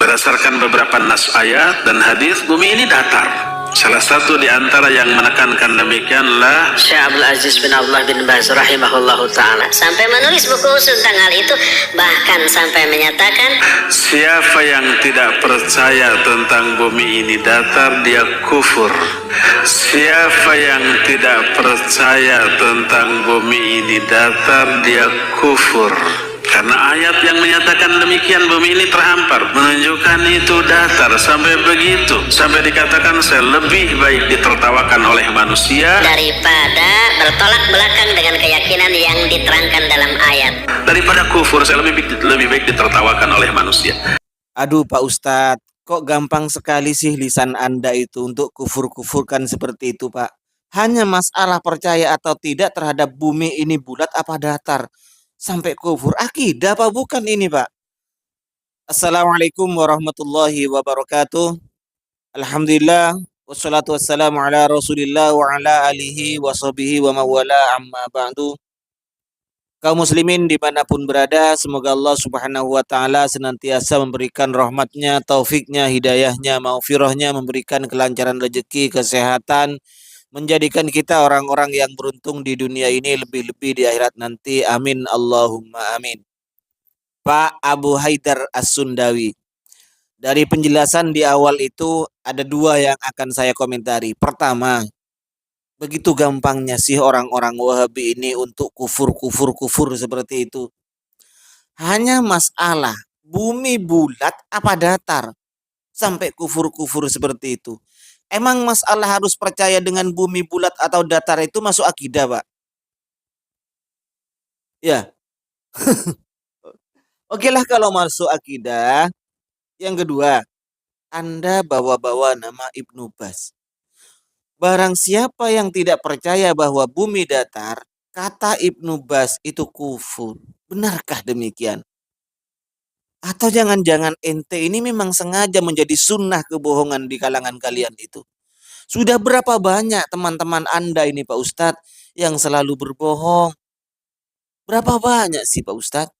berdasarkan beberapa nas ayat dan hadis, bumi ini datar. Salah satu di antara yang menekankan demikianlah Syekh Abdul Aziz bin Abdullah bin Baz rahimahullahu ta'ala, sampai menulis buku khusus tentang hal itu, bahkan sampai menyatakan, siapa yang tidak percaya tentang bumi ini datar, dia kufur. Siapa yang tidak percaya tentang bumi ini datar, dia kufur. Karena ayat yang menyatakan demikian, bumi ini terhampar, menunjukkan itu datar. Sampai begitu, sampai dikatakan saya lebih baik ditertawakan oleh manusia daripada bertolak belakang dengan keyakinan yang diterangkan dalam ayat. Daripada kufur, saya lebih baik ditertawakan oleh manusia. Aduh Pak Ustadz, kok gampang sekali sih lisan Anda itu untuk kufur-kufurkan seperti itu Pak. Hanya masalah percaya atau tidak terhadap bumi ini bulat apa datar. Sampai kufur, akidah apa bukan ini Pak? Assalamualaikum warahmatullahi wabarakatuh. Alhamdulillah, wassalatu wassalamu ala rasulillah wa ala alihi wa sahbihi wa mawala amma ba'du. Kaum muslimin dimanapun berada, semoga Allah subhanahu wa ta'ala senantiasa memberikan rahmatnya, taufiknya, hidayahnya, maghfirahnya, memberikan kelancaran rezeki, kesehatan, menjadikan kita orang-orang yang beruntung di dunia ini, lebih-lebih di akhirat nanti. Amin Allahumma amin. Pak Abu Haidar As-Sundawi, dari penjelasan di awal itu ada dua yang akan saya komentari. Pertama, begitu gampangnya sih orang-orang Wahabi ini untuk kufur seperti itu. Hanya masalah bumi bulat apa datar sampai kufur seperti itu. Emang masalah harus percaya dengan bumi bulat atau datar itu masuk akidah, Pak? Ya. Oke lah kalau masuk akidah. Yang kedua, Anda bawa-bawa nama Ibnu Baz. Barang siapa yang tidak percaya bahwa bumi datar, kata Ibnu Baz itu kufur. Benarkah demikian? Atau jangan-jangan ente ini memang sengaja menjadi sunnah kebohongan di kalangan kalian itu? Sudah berapa banyak teman-teman Anda ini Pak Ustadz yang selalu berbohong? Berapa banyak sih Pak Ustadz?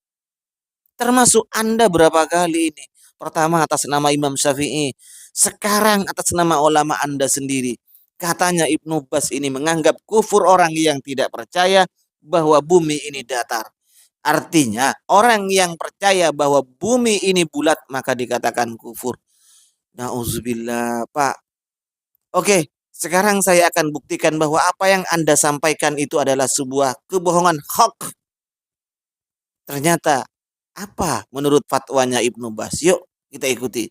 Termasuk Anda berapa kali ini? Pertama atas nama Imam Syafi'i, sekarang atas nama ulama Anda sendiri. Katanya Ibnu Baz ini menganggap kufur orang yang tidak percaya bahwa bumi ini datar. Artinya orang yang percaya bahwa bumi ini bulat maka dikatakan kufur. Nauzubillah Pak. Oke, sekarang saya akan buktikan bahwa apa yang Anda sampaikan itu adalah sebuah kebohongan hak. Ternyata apa menurut fatwanya Ibnu Baz? Yuk kita ikuti.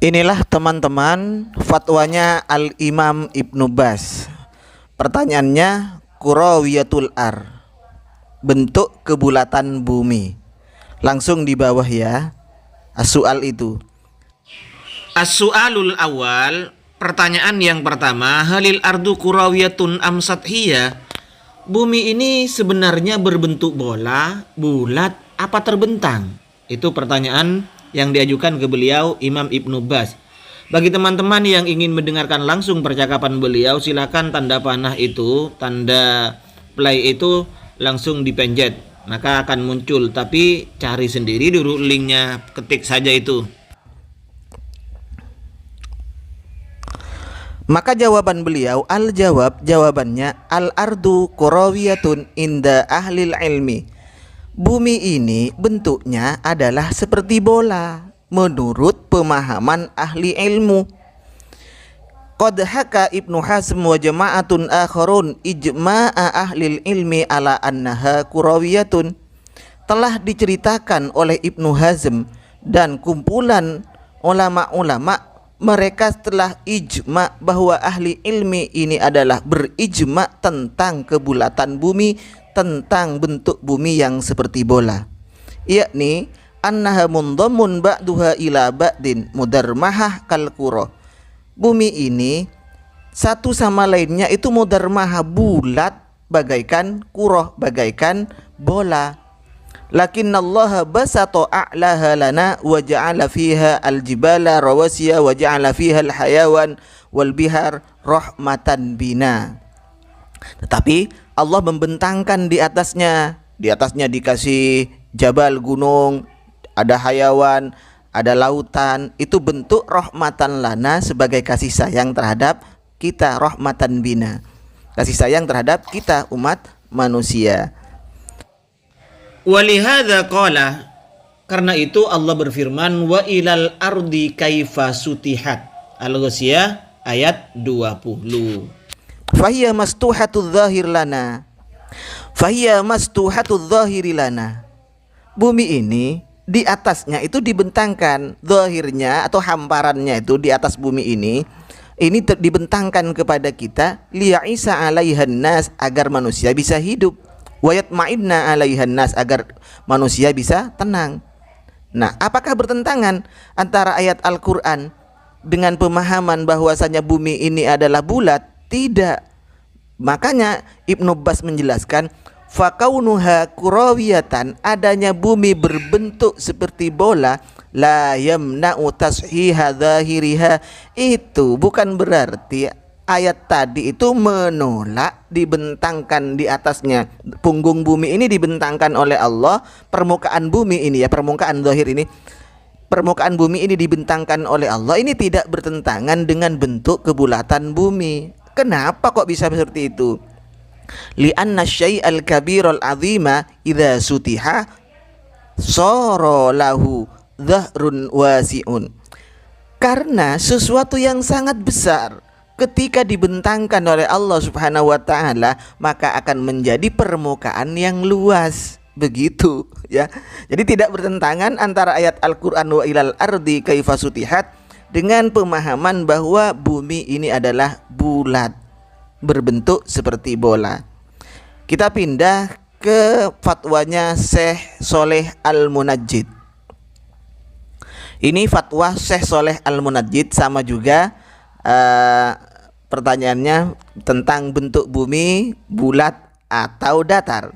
Inilah teman-teman fatwanya Al-Imam Ibnu Baz. Pertanyaannya, kurawiyatul ar, bentuk kebulatan bumi. Langsung di bawah ya, as-su'al itu. As-su'alul awal, pertanyaan yang pertama, halil ardu kurawiyatun am sathiyah? Bumi ini sebenarnya berbentuk bola, bulat, apa terbentang? Itu pertanyaan yang diajukan ke beliau Imam Ibnu Baz. Bagi teman-teman yang ingin mendengarkan langsung percakapan beliau, silakan tanda panah itu, tanda play itu langsung dipencet, maka akan muncul. Tapi cari sendiri dulu linknya, ketik saja itu. Maka jawaban beliau, jawabannya al-ardu kurawiyatun inda ahlil ilmi. Bumi ini bentuknya adalah seperti bola menurut pemahaman ahli ilmu. Qad haka Ibnu Hazm wa jama'atun akharun ijma'a ahlil ilmi ala annaha kurawiyatun. Telah diceritakan oleh Ibnu Hazm dan kumpulan ulama-ulama, mereka telah ijma bahwa ahli ilmi ini adalah berijma tentang kebulatan bumi, tentang bentuk bumi yang seperti bola, yakni annaha mundhammun ba'duha ila ba'din mudarmahah kal qura. Bumi ini satu sama lainnya itu mudarmahah, bulat bagaikan qura, bagaikan bola. Lakinnallaha basata a'laha lana wa ja'ala fiha aljibala rawasiya wa ja'ala fiha alhayawan wal bihar rahmatan bina. Tetapi Allah membentangkan di atasnya dikasih jabal, gunung, ada hayawan, ada lautan, itu bentuk rahmatan lana sebagai kasih sayang terhadap kita, rahmatan bina. Kasih sayang terhadap kita umat manusia. Walihada qala, karena itu Allah berfirman, wa ilal ardi kaifa sutihat. Al-Ghasyiyah ayat 20. Fahiya mastuhatul zahir lana. Fahiya mastuhatul zahiri lana. Bumi ini di atasnya itu dibentangkan, zahirnya atau hamparannya itu di atas bumi ini dibentangkan kepada kita, liya'isa 'alaihan nas, agar manusia bisa hidup, wa yatma'inna 'alaihan nas, agar manusia bisa tenang. Nah, apakah bertentangan antara ayat Al-Qur'an dengan pemahaman bahwasanya bumi ini adalah bulat? Tidak. Makanya Ibnu Abbas menjelaskan, fakaunuha kurawiyatan, adanya bumi berbentuk seperti bola, la yamna'u tashiha dzahiriha, itu bukan berarti ayat tadi itu menolak dibentangkan di atasnya. Punggung bumi ini dibentangkan oleh Allah, permukaan bumi ini ya, permukaan zahir ini, permukaan bumi ini dibentangkan oleh Allah, ini tidak bertentangan dengan bentuk kebulatan bumi. Kenapa kok bisa seperti itu? Li'anna syai'al kabirul azima idza sutiha sara lahu dhahrun wasi'un. Karena sesuatu yang sangat besar ketika dibentangkan oleh Allah Subhanahu wa taala, maka akan menjadi permukaan yang luas. Begitu ya. Jadi tidak bertentangan antara ayat Al-Qur'an wa ilal ardi kaifa sutihat dengan pemahaman bahwa bumi ini adalah bulat, berbentuk seperti bola. Kita pindah ke fatwanya Syekh Sholeh Al-Munajjid. Ini fatwa Syekh Sholeh Al-Munajjid, sama juga pertanyaannya tentang bentuk bumi bulat atau datar.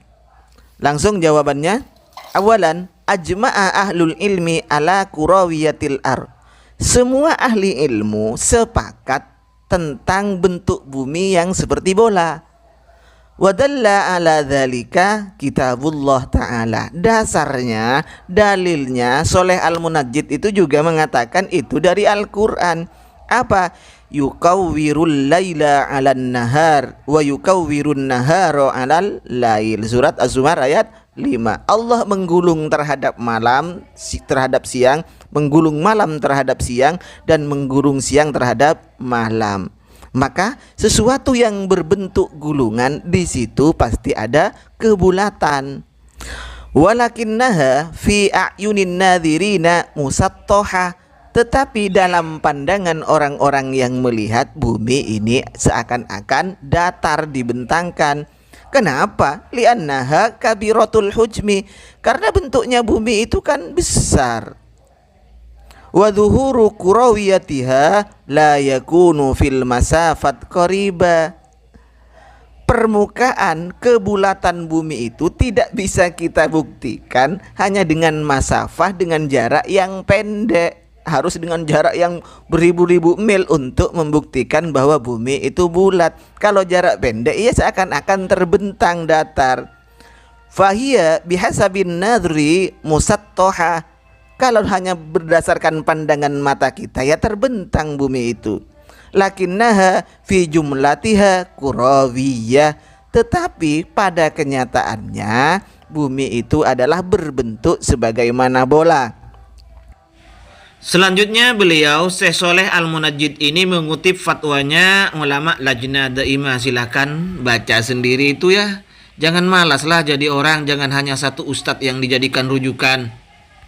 Langsung jawabannya, awalan ajma'a ahlul ilmi ala kurawiyatil ar. Semua ahli ilmu sepakat tentang bentuk bumi yang seperti bola. Wadalla ala dzalika kitabullah ta'ala. Dasarnya, dalilnya Sholeh Al-Munajjid itu juga mengatakan itu dari Al-Qur'an. Apa? Yukawwirul laila 'alan nahar wa yukawwirun nahara 'alal lail. Surat Az-Zumar ayat 5. Allah menggulung terhadap malam, terhadap siang, menggulung malam terhadap siang, dan menggulung siang terhadap malam. Maka sesuatu yang berbentuk gulungan di situ pasti ada kebulatan. Walakinnaha fi a'yunin nadhirina musattaha. Tetapi dalam pandangan orang-orang yang melihat, bumi ini seakan-akan datar, dibentangkan. Kenapa? Li'annaha kabiratul hujmi. Karena bentuknya bumi itu kan besar. Wa dhuhuru kurawiyatiha la yakunu fil masafat qariba. Permukaan kebulatan bumi itu tidak bisa kita buktikan hanya dengan masafah, dengan jarak yang pendek. Harus dengan jarak yang beribu-ribu mil untuk membuktikan bahwa bumi itu bulat. Kalau jarak pendek, ia seakan-akan terbentang datar. Fahiya bihasabin nadri musattaha. Kalau hanya berdasarkan pandangan mata kita, ya terbentang bumi itu. Lakinnaha fi jumlatiha kurawiyah. Tetapi pada kenyataannya bumi itu adalah berbentuk sebagaimana bola. Selanjutnya beliau Syekh Sholeh Al-Munajjid ini mengutip fatwanya ulama Lajnah Daimah. Silakan baca sendiri itu ya. Jangan malaslah jadi orang, jangan hanya satu ustadz yang dijadikan rujukan.